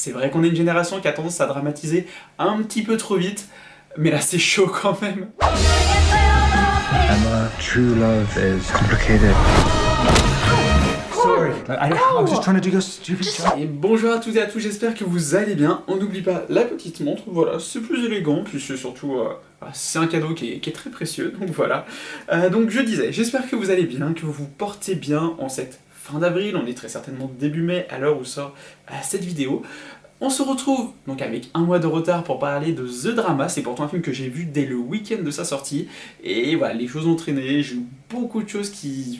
C'est vrai qu'on est une génération qui a tendance à dramatiser un petit peu trop vite, mais là c'est chaud quand même. Emma, true love is complicated. Sorry, I was just trying to do your stupid job. Et bonjour à toutes et à tous, j'espère que vous allez bien. On n'oublie pas la petite montre, voilà, c'est plus élégant, puis c'est surtout, c'est un cadeau qui est très précieux, donc voilà. Donc je disais, j'espère que vous allez bien, que vous vous portez bien en cette fin d'avril, on est très certainement début mai à l'heure où sort cette vidéo. On se retrouve donc avec un mois de retard pour parler de The Drama, c'est pourtant un film que j'ai vu dès le week-end de sa sortie, et voilà, les choses ont traîné, j'ai eu beaucoup de choses qui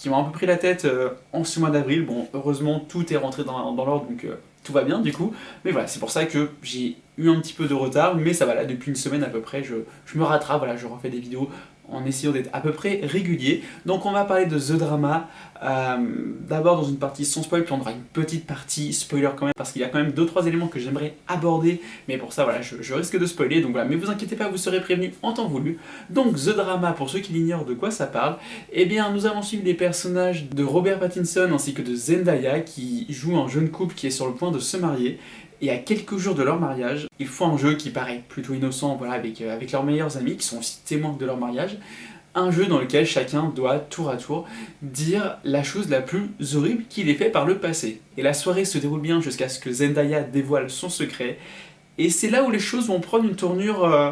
m'ont un peu pris la tête en ce mois d'avril. Bon, heureusement, tout est rentré dans l'ordre, donc tout va bien du coup. Mais voilà, c'est pour ça que j'ai eu un petit peu de retard, mais ça va là, depuis une semaine à peu près, je me rattrape, voilà, je refais des vidéos en essayant d'être à peu près régulier. Donc on va parler de The Drama, d'abord dans une partie sans spoil, puis on aura une petite partie spoiler quand même, parce qu'il y a quand même 2-3 éléments que j'aimerais aborder, mais pour ça voilà, je risque de spoiler, donc voilà, mais vous inquiétez pas, vous serez prévenus en temps voulu. Donc The Drama, pour ceux qui l'ignorent de quoi ça parle, eh bien nous allons suivre les personnages de Robert Pattinson ainsi que de Zendaya, qui jouent un jeune couple qui est sur le point de se marier. Et à quelques jours de leur mariage, ils font un jeu qui paraît plutôt innocent, voilà, avec leurs meilleurs amis, qui sont aussi témoins de leur mariage. Un jeu dans lequel chacun doit, tour à tour, dire la chose la plus horrible qu'il ait fait par le passé. Et la soirée se déroule bien jusqu'à ce que Zendaya dévoile son secret. Et c'est là où les choses vont prendre une tournure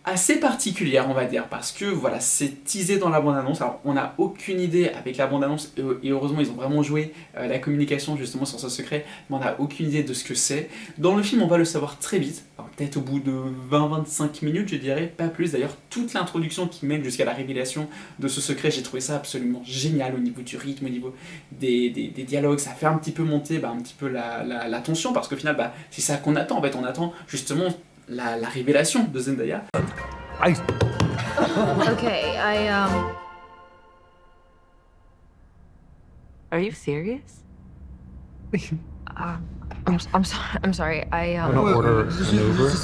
assez particulière, on va dire, parce que voilà, c'est teasé dans la bande-annonce. Alors on n'a aucune idée avec la bande-annonce, et heureusement ils ont vraiment joué la communication justement sur ce secret, mais on n'a aucune idée de ce que c'est. Dans le film on va le savoir très vite, peut-être au bout de 20-25 minutes je dirais, pas plus. D'ailleurs toute l'introduction qui mène jusqu'à la révélation de ce secret, j'ai trouvé ça absolument génial au niveau du rythme, au niveau des dialogues. Ça fait un petit peu monter un petit peu la tension, parce qu'au final c'est ça qu'on attend, en fait on attend justement la révélation de Zendaya. Okay, Are you serious? I'm sorry.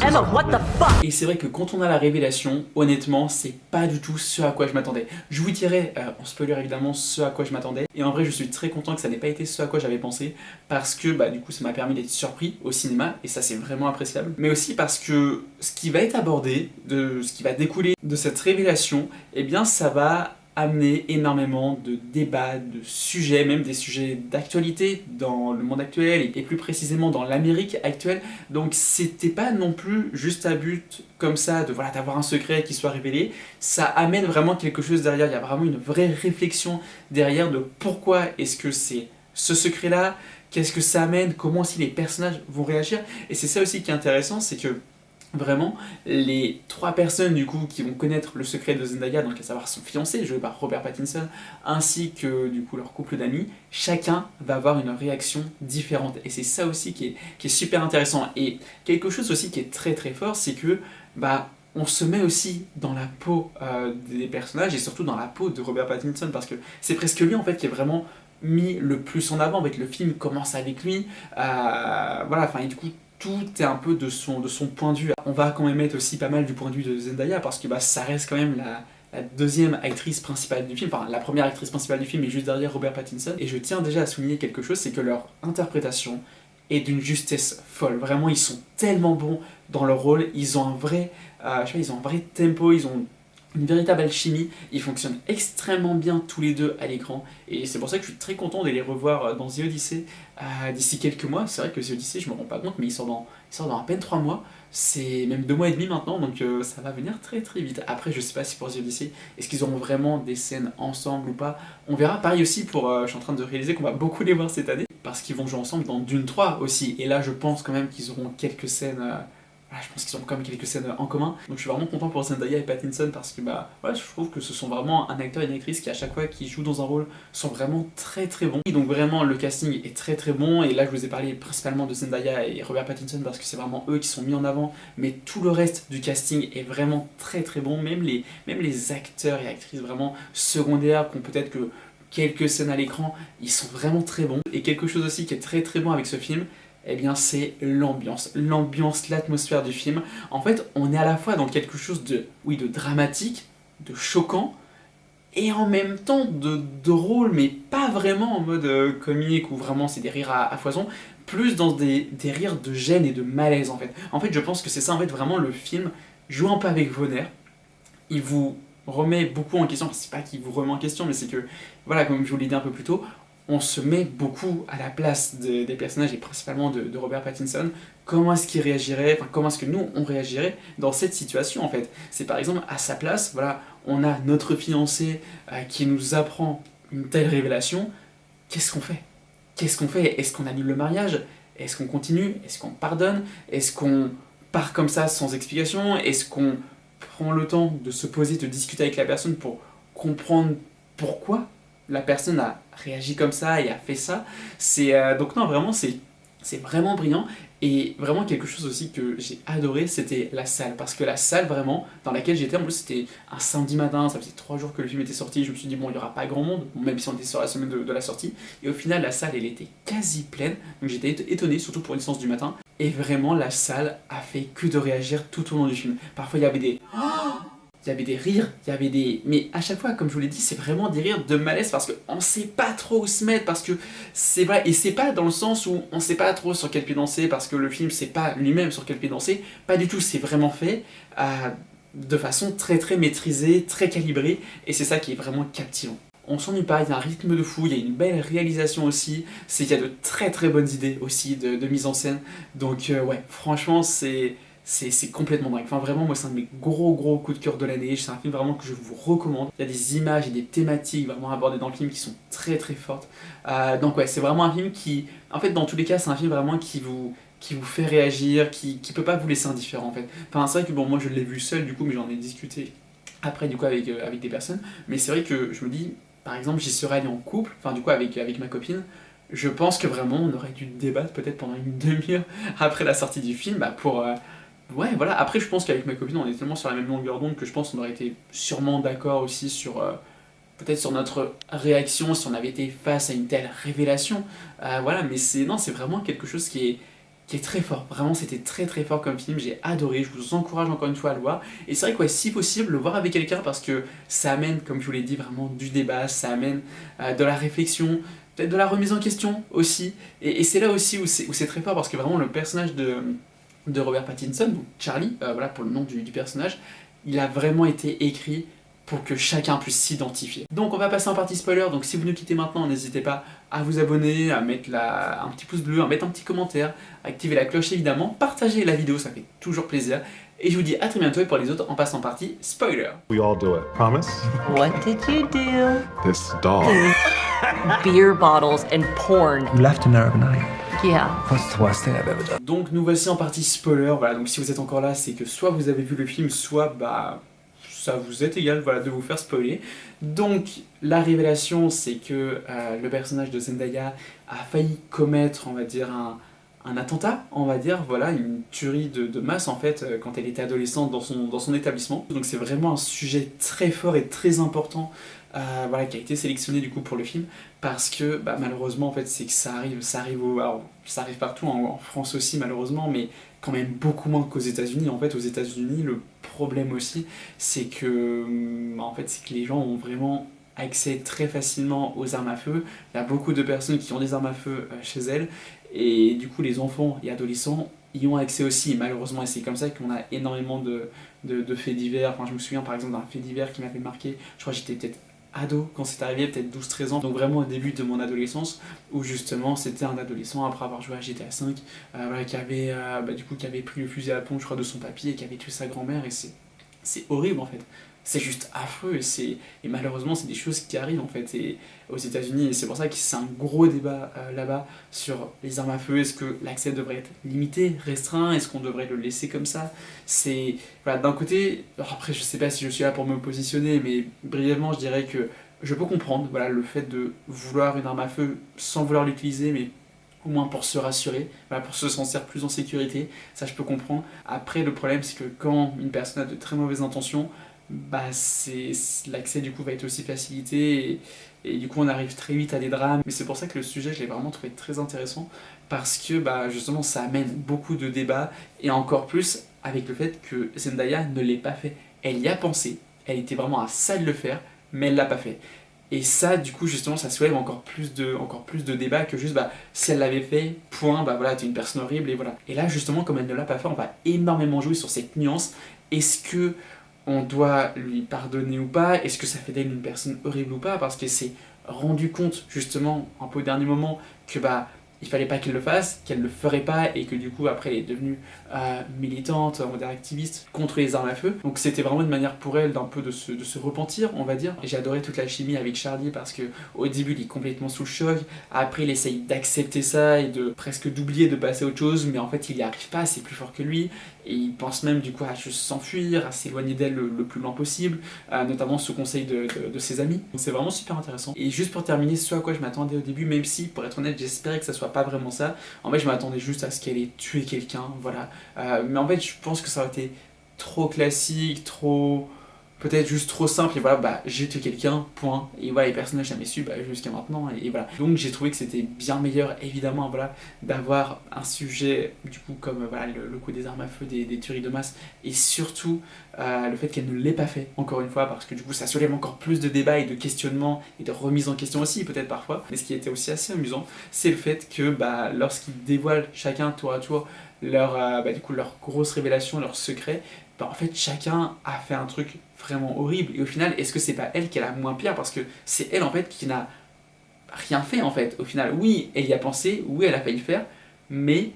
Emma, what the fuck? Et c'est vrai que quand on a la révélation, honnêtement, c'est pas du tout ce à quoi je m'attendais. Je vous dirai, en spoiler évidemment, ce à quoi je m'attendais. Et en vrai, je suis très content que ça n'ait pas été ce à quoi j'avais pensé, parce que du coup, ça m'a permis d'être surpris au cinéma, et ça c'est vraiment appréciable. Mais aussi parce que ce qui va être abordé, ce qui va découler de cette révélation, eh bien ça va amener énormément de débats, de sujets, même des sujets d'actualité dans le monde actuel et plus précisément dans l'Amérique actuelle. Donc c'était pas non plus juste à but comme ça de d'avoir un secret qui soit révélé. Ça amène vraiment quelque chose derrière. Il y a vraiment une vraie réflexion derrière de pourquoi est-ce que c'est ce secret-là, qu'est-ce que ça amène, comment aussi les personnages vont réagir. Et c'est ça aussi qui est intéressant, c'est que vraiment, les 3 personnes du coup qui vont connaître le secret de Zendaya, donc à savoir son fiancé, joué par Robert Pattinson, ainsi que du coup leur couple d'amis, chacun va avoir une réaction différente. Et c'est ça aussi qui est super intéressant. Et quelque chose aussi qui est très très fort, c'est que on se met aussi dans la peau des personnages, et surtout dans la peau de Robert Pattinson, parce que c'est presque lui en fait qui est vraiment mis le plus en avant. Avec le film commence avec lui, et du coup tout est un peu de son point de vue. On va quand même mettre aussi pas mal du point de vue de Zendaya, parce que ça reste quand même la deuxième actrice principale du film, enfin la première actrice principale du film est juste derrière Robert Pattinson. Et je tiens déjà à souligner quelque chose, c'est que leur interprétation est d'une justesse folle. Vraiment, ils sont tellement bons dans leur rôle, ils ont un vrai tempo, ils ont une véritable alchimie, ils fonctionnent extrêmement bien tous les deux à l'écran, et c'est pour ça que je suis très content de les revoir dans The Odyssey d'ici quelques mois. C'est vrai que The Odyssey, je me rends pas compte, mais il sort dans à peine 3 mois, c'est même 2 mois et demi maintenant, donc ça va venir très très vite. Après, je sais pas si pour The Odyssey, est-ce qu'ils auront vraiment des scènes ensemble ou pas, on verra. Pareil aussi pour, je suis en train de réaliser qu'on va beaucoup les voir cette année, parce qu'ils vont jouer ensemble dans Dune 3 aussi, et là je pense quand même qu'ils auront quelques scènes... je pense qu'ils ont quand même quelques scènes en commun, donc je suis vraiment content pour Zendaya et Pattinson, parce que je trouve que ce sont vraiment un acteur et une actrice qui à chaque fois qu'ils jouent dans un rôle sont vraiment très très bons. Donc vraiment le casting est très très bon, et là je vous ai parlé principalement de Zendaya et Robert Pattinson parce que c'est vraiment eux qui sont mis en avant, mais tout le reste du casting est vraiment très très bon, même les acteurs et actrices vraiment secondaires qui ont peut-être que quelques scènes à l'écran, ils sont vraiment très bons. Et quelque chose aussi qui est très très bon avec ce film, eh bien c'est l'ambiance, l'atmosphère du film. En fait, on est à la fois dans quelque chose de dramatique, de choquant, et en même temps de drôle, mais pas vraiment en mode comique où vraiment c'est des rires à foison. plus dans des rires de gêne et de malaise en fait. En fait je pense que c'est ça en fait vraiment le film joue un peu avec vos nerfs, il vous remet beaucoup en question, enfin, c'est pas qu'il vous remet en question mais c'est que voilà comme je vous l'ai dit un peu plus tôt, on se met beaucoup à la place des personnages et principalement de Robert Pattinson, comment est-ce qu'il réagirait, enfin comment est-ce que nous on réagirait dans cette situation en fait. C'est par exemple à sa place, voilà, on a notre fiancé qui nous apprend une telle révélation, qu'est-ce qu'on fait? Qu'est-ce qu'on fait? Est-ce qu'on annule le mariage? Est-ce qu'on continue? Est-ce qu'on pardonne? Est-ce qu'on part comme ça sans explication? Est-ce qu'on prend le temps de se poser, de discuter avec la personne pour comprendre pourquoi la personne a réagi comme ça et a fait ça? Donc non, vraiment, c'est vraiment brillant. Et vraiment quelque chose aussi que j'ai adoré, c'était la salle. Parce que la salle vraiment dans laquelle j'étais, en plus c'était un samedi matin, ça faisait 3 jours que le film était sorti, je me suis dit bon il n'y aura pas grand monde, même si on était sur la semaine de la sortie. Et au final la salle elle était quasi pleine, donc j'étais étonné, surtout pour une séance du matin. Et vraiment la salle a fait que de réagir tout au long du film. Parfois il y avait des... Il y avait des rires, il y avait des... Mais à chaque fois, comme je vous l'ai dit, c'est vraiment des rires de malaise parce qu'on sait pas trop où se mettre, parce que c'est vrai, et c'est pas dans le sens où on sait pas trop sur quel pied danser, parce que le film sait pas lui-même sur quel pied danser, pas du tout, c'est vraiment fait de façon très très maîtrisée, très calibrée, et c'est ça qui est vraiment captivant. On s'ennuie pas, il y a un rythme de fou, il y a une belle réalisation aussi, il y a de très très bonnes idées aussi de mise en scène, donc ouais, franchement c'est complètement dingue. Enfin vraiment moi c'est un de mes gros coups de cœur de l'année, c'est un film vraiment que je vous recommande. Il y a des images et des thématiques vraiment abordées dans le film qui sont très très fortes. Donc ouais c'est vraiment un film qui, en fait dans tous les cas c'est un film vraiment qui vous fait réagir, qui peut pas vous laisser indifférent en fait. Enfin c'est vrai que bon moi je l'ai vu seul du coup mais j'en ai discuté après du coup avec des personnes. Mais c'est vrai que je me dis, par exemple j'y serais allé en couple, enfin du coup avec ma copine, je pense que vraiment on aurait dû débattre peut-être pendant une demi-heure après la sortie du film pour... Ouais, voilà. Après, je pense qu'avec ma copine, on est tellement sur la même longueur d'onde que je pense qu'on aurait été sûrement d'accord aussi sur peut-être sur notre réaction si on avait été face à une telle révélation. Voilà, mais c'est vraiment quelque chose qui est très fort. Vraiment, c'était très très fort comme film. J'ai adoré. Je vous encourage encore une fois à le voir. Et c'est vrai que ouais, si possible, le voir avec quelqu'un parce que ça amène, comme je vous l'ai dit, vraiment du débat. Ça amène de la réflexion. Peut-être de la remise en question aussi. Et c'est là aussi où c'est très fort parce que vraiment le personnage de Robert Pattinson, donc Charlie, voilà pour le nom du personnage, il a vraiment été écrit pour que chacun puisse s'identifier. Donc on va passer en partie spoiler, donc si vous nous quittez maintenant, n'hésitez pas à vous abonner, à mettre un petit pouce bleu, à mettre un petit commentaire, à activer la cloche évidemment, partager la vidéo, ça fait toujours plaisir. Et je vous dis à très bientôt et pour les autres, on passe en partie spoiler. We all do it. Promise? What did you do? This dog. Beer bottles and porn. You left him there overnight. Yeah. What's the worst thing I've ever done? Donc nous voici en partie spoiler, voilà, donc si vous êtes encore là, c'est que soit vous avez vu le film, soit ça vous est égal voilà, de vous faire spoiler. Donc la révélation c'est que le personnage de Zendaya a failli commettre, on va dire, un attentat, on va dire, voilà, une tuerie de masse en fait quand elle était adolescente dans son établissement. Donc c'est vraiment un sujet très fort et très important voilà, qui a été sélectionné du coup pour le film parce que malheureusement en fait c'est que ça arrive partout, en France aussi malheureusement, mais quand même beaucoup moins qu'aux États-Unis. En fait aux États-Unis le problème aussi c'est que les gens ont vraiment accès très facilement aux armes à feu. Il y a beaucoup de personnes qui ont des armes à feu chez elles et du coup les enfants et adolescents y ont accès aussi malheureusement, et c'est comme ça qu'on a énormément de faits divers. Enfin je me souviens par exemple d'un fait divers qui m'avait marqué, je crois que j'étais peut-être ado quand c'est arrivé, peut-être 12-13 ans, donc vraiment au début de mon adolescence, où justement c'était un adolescent après avoir joué à GTA V, voilà, qui avait pris le fusil à pompe je crois de son papy et qui avait tué sa grand-mère, et c'est horrible en fait. C'est juste affreux et malheureusement c'est des choses qui arrivent en fait et aux États-Unis, et c'est pour ça que c'est un gros débat là-bas sur les armes à feu. Est-ce que l'accès devrait être limité, restreint, est-ce qu'on devrait le laisser comme ça? C'est voilà, d'un côté, après je sais pas si je suis là pour me positionner, mais brièvement je dirais que je peux comprendre voilà, le fait de vouloir une arme à feu sans vouloir l'utiliser, mais au moins pour se rassurer, voilà, pour se sentir plus en sécurité, ça je peux comprendre. Après le problème c'est que quand une personne a de très mauvaises intentions, l'accès du coup va être aussi facilité et du coup on arrive très vite à des drames. Mais c'est pour ça que le sujet je l'ai vraiment trouvé très intéressant parce que justement ça amène beaucoup de débats et encore plus avec le fait que Zendaya ne l'ait pas fait. Elle y a pensé, elle était vraiment à ça de le faire, mais elle l'a pas fait. Et ça, du coup, justement, ça soulève encore plus de débats que juste, bah, si elle l'avait fait, point, bah voilà, t'es une personne horrible, et voilà. Et là, justement, comme elle ne l'a pas fait, on va énormément jouer sur cette nuance. Est-ce que on doit lui pardonner ou pas? Est-ce que ça fait d'elle une personne horrible ou pas? Parce qu'elle s'est rendu compte, justement, un peu au dernier moment, que bah, il fallait pas qu'elle le fasse, qu'elle le ferait pas, et que du coup, après, elle est devenue militante, on va dire activiste, contre les armes à feu. Donc c'était vraiment une manière pour elle d'un peu de se repentir, on va dire. Et j'ai adoré toute la chimie avec Charlie, parce que au début, il est complètement sous le choc, après, il essaye d'accepter ça, et de presque d'oublier, de passer à autre chose, mais en fait, il y arrive pas, c'est plus fort que lui, et il pense même du coup à juste s'enfuir, à s'éloigner d'elle le plus loin possible, notamment sous conseil de ses amis. Donc c'est vraiment super intéressant. Et juste pour terminer, ce à quoi je m'attendais au début, même si, pour être honnête, j'espérais que ça soit pas vraiment ça, en fait, je m'attendais juste à ce qu'elle ait tué quelqu'un, voilà. Mais en fait, je pense que ça aurait été trop classique, trop... peut-être juste trop simple, et voilà, bah j'ai tué quelqu'un, point. Et voilà, les personnages jamais su, bah, jusqu'à maintenant, et voilà. Donc j'ai trouvé que c'était bien meilleur, évidemment, voilà, d'avoir un sujet, du coup, comme voilà, le coup des armes à feu, des tueries de masse, et surtout le fait qu'elle ne l'ait pas fait, encore une fois, parce que du coup ça soulève encore plus de débats et de questionnements, et de remise en question aussi, peut-être parfois. Mais ce qui était aussi assez amusant, c'est le fait que bah, lorsqu'ils dévoilent chacun tour à tour du coup, leur grosse révélation, leur secret, bah, en fait chacun a fait un truc vraiment horrible. Et au final, est-ce que c'est pas elle qui est la moins pire? Parce que c'est elle en fait qui n'a rien fait en fait. Au final, oui, elle y a pensé, oui, elle a failli le faire, mais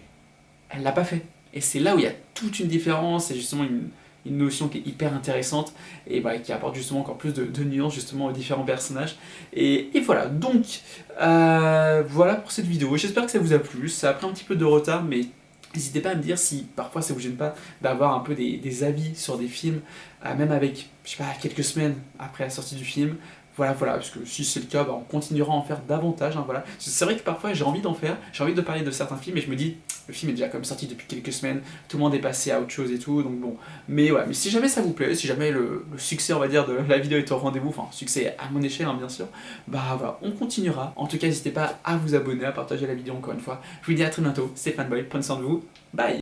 elle l'a pas fait. Et c'est là où il y a toute une différence, et justement une notion qui est hyper intéressante, et bah, qui apporte justement encore plus de nuances justement aux différents personnages. Et voilà, donc voilà pour cette vidéo. J'espère que ça vous a plu. Ça a pris un petit peu de retard, mais n'hésitez pas à me dire si parfois ça vous gêne pas d'avoir un peu des avis sur des films, même avec, je sais pas, quelques semaines après la sortie du film. Voilà, parce que si c'est le cas, bah, on continuera à en faire davantage, hein, voilà. C'est vrai que parfois j'ai envie d'en faire, j'ai envie de parler de certains films, et je me dis, le film est déjà comme sorti depuis quelques semaines, tout le monde est passé à autre chose et tout, donc bon. Mais ouais, mais si jamais ça vous plaît, si jamais le succès, on va dire, de la vidéo est au rendez-vous, enfin, succès à mon échelle, hein, bien sûr, bah voilà, on continuera. En tout cas, n'hésitez pas à vous abonner, à partager la vidéo encore une fois. Je vous dis à très bientôt, c'est Fanboy, prenez soin de vous, bye!